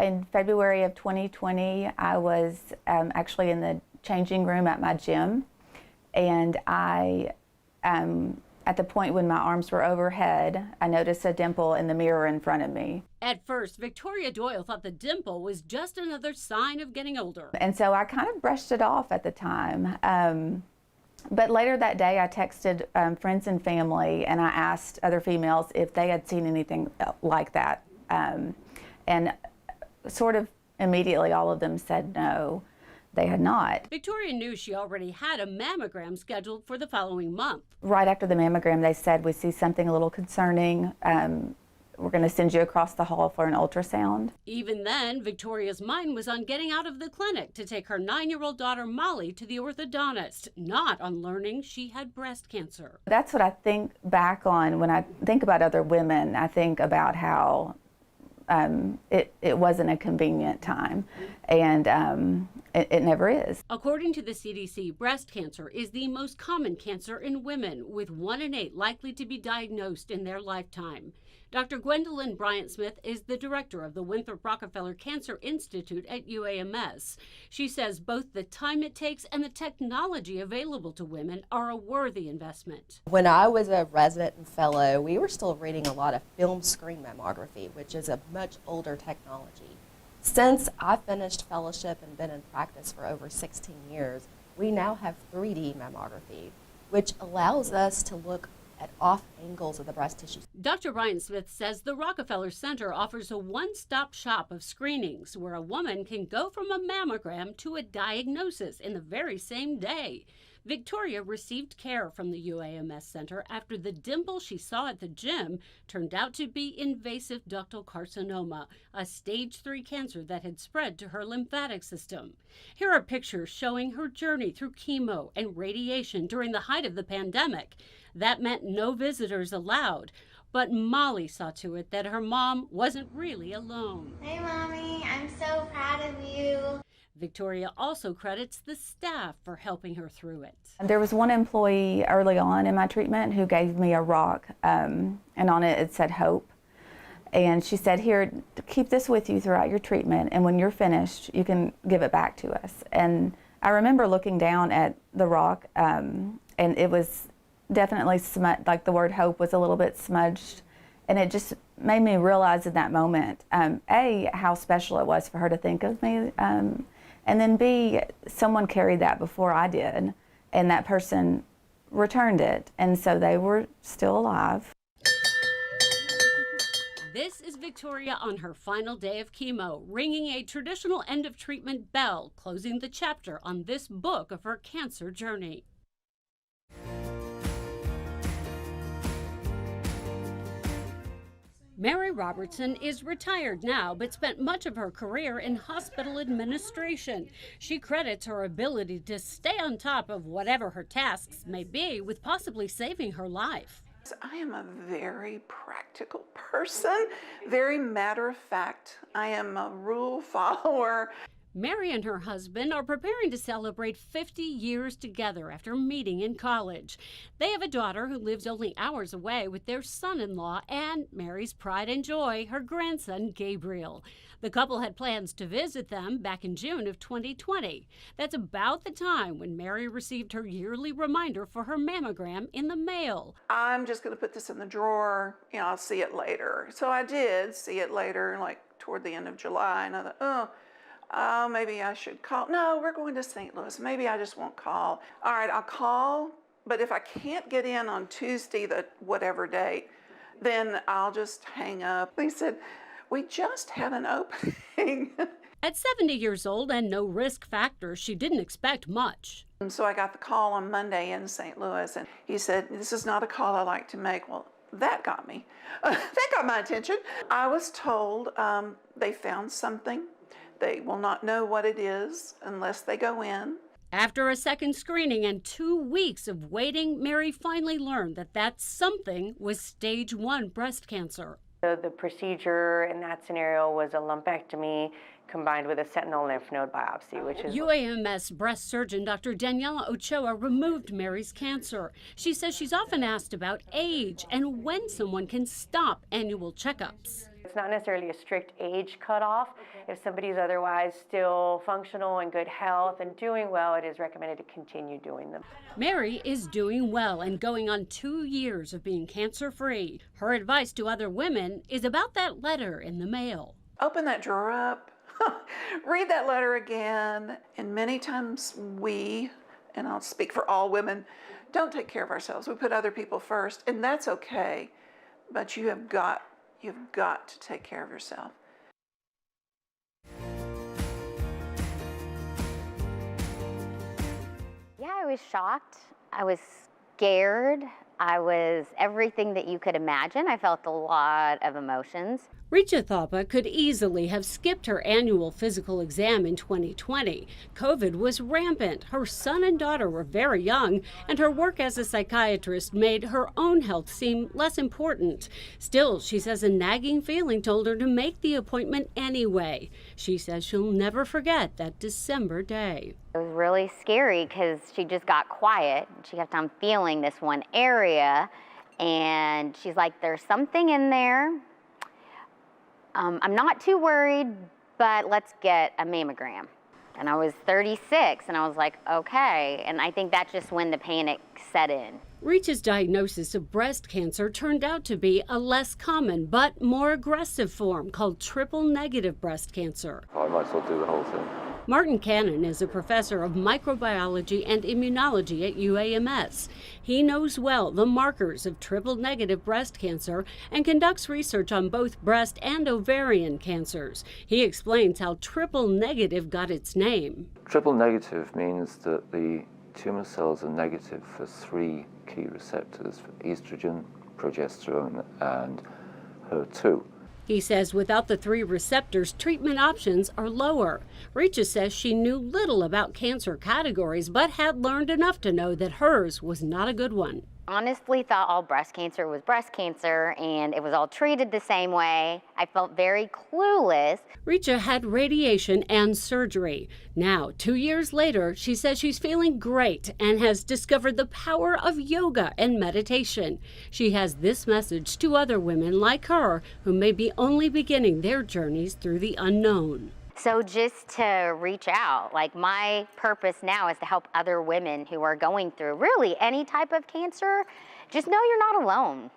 In February of 2020, I was actually in the changing room at my gym, and at the point when my arms were overhead, I noticed a dimple in the mirror in front of me. At first, Victoria Doyle thought the dimple was just another sign of getting older. And so I kind of brushed it off at the time. But later that day, I texted friends and family, and I asked other females if they had seen anything like that. And sort of immediately, all of them said no, they had not. Victoria knew she already had a mammogram scheduled for the following month. Right after the mammogram, they said, we see something a little concerning. We're going to send you across the hall for an ultrasound. Even then, Victoria's mind was on getting out of the clinic to take her 9-year-old daughter Molly to the orthodontist, not on learning she had breast cancer. That's what I think back on when I think about other women. I think about how it wasn't a convenient time, and it never is. According to the CDC, breast cancer is the most common cancer in women, with 1 in 8 likely to be diagnosed in their lifetime. Dr. Gwendolyn Bryant-Smith is the director of the Winthrop Rockefeller Cancer Institute at UAMS. She says both the time it takes and the technology available to women are a worthy investment. When I was a resident and fellow, we were still reading a lot of film screen mammography, which is a much older technology. Since I finished fellowship and been in practice for over 16 years, we now have 3D mammography, which allows us to look at off angles of the breast tissue. Dr. Bryant-Smith says the Rockefeller Center offers a one-stop shop of screenings where a woman can go from a mammogram to a diagnosis in the very same day. Victoria received care from the UAMS Center after the dimple she saw at the gym turned out to be invasive ductal carcinoma, a stage 3 cancer that had spread to her lymphatic system. Here are pictures showing her journey through chemo and radiation during the height of the pandemic. That meant no visitors allowed, but Molly saw to it that her mom wasn't really alone. Hey, Mommy, I'm so proud of you. Victoria also credits the staff for helping her through it. There was one employee early on in my treatment who gave me a rock, and on it said hope. And she said, here, keep this with you throughout your treatment, and when you're finished, you can give it back to us. And I remember looking down at the rock, and it was definitely smudged, like the word hope was a little bit smudged. And it just made me realize in that moment, A, how special it was for her to think of me, and then B, someone carried that before I did, and that person returned it, and so they were still alive. This is Victoria on her final day of chemo, ringing a traditional end-of-treatment bell, closing the chapter on this book of her cancer journey. Mary Robertson is retired now, but spent much of her career in hospital administration. She credits her ability to stay on top of whatever her tasks may be with possibly saving her life. I am a very practical person, very matter of fact. I am a rule follower. Mary and her husband are preparing to celebrate 50 years together after meeting in college. They have a daughter who lives only hours away with their son-in-law and Mary's pride and joy, her grandson Gabriel. The couple had plans to visit them back in June of 2020. That's about the time when Mary received her yearly reminder for her mammogram in the mail. I'm just going to put this in the drawer, I'll see it later. So I did see it later, like toward the end of July, and I thought, oh, maybe I should call. No, we're going to St. Louis. Maybe I just won't call. All right, I'll call, but if I can't get in on Tuesday, the whatever date, then I'll just hang up. They said, we just had an opening. At 70 years old and no risk factor, she didn't expect much. And so I got the call on Monday in St. Louis, and he said, this is not a call I like to make. Well, that got me. That got my attention. I was told they found something. They will not know what it is unless they go in. After a second screening and 2 weeks of waiting, Mary finally learned that something was stage 1 breast cancer. The procedure in that scenario was a lumpectomy combined with a sentinel lymph node biopsy, which is... UAMS breast surgeon Dr. Daniela Ochoa removed Mary's cancer. She says she's often asked about age and when someone can stop annual checkups. it's not necessarily a strict age cutoff. If somebody's otherwise still functional and good health and doing well, it is recommended to continue doing them. Mary is doing well and going on 2 years of being cancer-free. Her advice to other women is about that letter in the mail. Open that drawer up, read that letter again, and many times we, and I'll speak for all women, don't take care of ourselves. We put other people first, and that's okay, but you've got to take care of yourself. Yeah, I was shocked. I was scared. I was everything that you could imagine. I felt a lot of emotions. Richa Thapa could easily have skipped her annual physical exam in 2020. COVID was rampant. Her son and daughter were very young, and her work as a psychiatrist made her own health seem less important. Still, she says a nagging feeling told her to make the appointment anyway. She says she'll never forget that December day. It was really scary because she just got quiet. She kept on feeling this one area, and she's like, there's something in there. I'm not too worried, but let's get a mammogram. And I was 36, and I was like, okay. And I think that's just when the panic set in. Richa's diagnosis of breast cancer turned out to be a less common but more aggressive form called triple-negative breast cancer. I might as well do the whole thing. Martin Cannon is a professor of microbiology and immunology at UAMS. He knows well the markers of triple-negative breast cancer and conducts research on both breast and ovarian cancers. He explains how triple-negative got its name. Triple negative means that the tumor cells are negative for 3 key receptors: for estrogen, progesterone, and HER2. He says without the 3 receptors, treatment options are lower. Richa says she knew little about cancer categories, but had learned enough to know that hers was not a good one. Honestly thought all breast cancer was breast cancer and it was all treated the same way. I felt very clueless. Richa had radiation and surgery. Now, 2 years later, she says she's feeling great and has discovered the power of yoga and meditation. She has this message to other women like her who may be only beginning their journeys through the unknown. So just to reach out, like my purpose now is to help other women who are going through really any type of cancer. Just know you're not alone.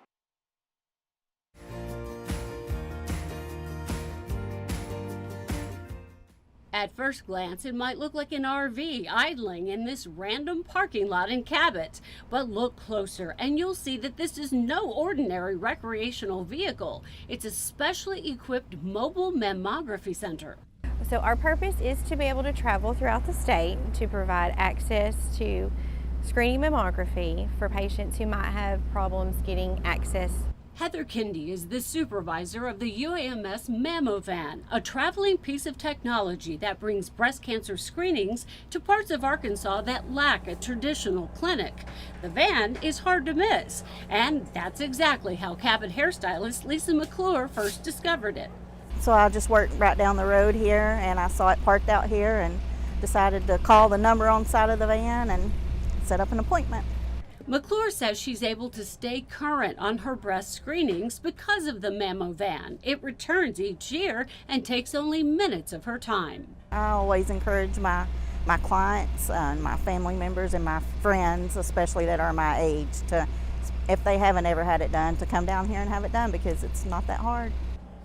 At first glance, it might look like an RV idling in this random parking lot in Cabot. But look closer and you'll see that this is no ordinary recreational vehicle. It's a specially equipped mobile mammography center. So our purpose is to be able to travel throughout the state to provide access to screening mammography for patients who might have problems getting access. Heather Kindy is the supervisor of the UAMS MammoVan, a traveling piece of technology that brings breast cancer screenings to parts of Arkansas that lack a traditional clinic. The van is hard to miss, and that's exactly how Cabot hairstylist Lisa McClure first discovered it. So I just worked right down the road here, and I saw it parked out here and decided to call the number on the side of the van and set up an appointment. McClure says she's able to stay current on her breast screenings because of the MammoVan. It returns each year and takes only minutes of her time. I always encourage my clients and my family members and my friends, especially that are my age, to, if they haven't ever had it done, to come down here and have it done because it's not that hard.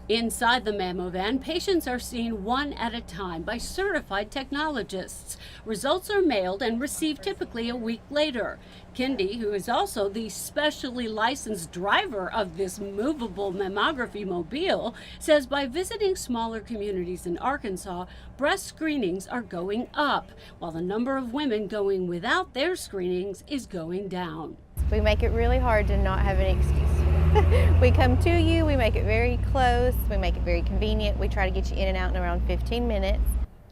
Inside the MammoVan, patients are seen one at a time by certified technologists. Results are mailed and received typically a week later. Kindy, who is also the specially licensed driver of this movable mammography mobile, says by visiting smaller communities in Arkansas, breast screenings are going up, while the number of women going without their screenings is going down. We make it really hard to not have an excuse. We come to you, we make it very close, we make it very convenient. We try to get you in and out in around 15 minutes.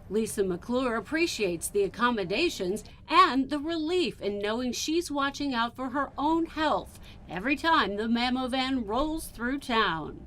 Lisa McClure appreciates the accommodations and the relief in knowing she's watching out for her own health every time the MammoVan rolls through town.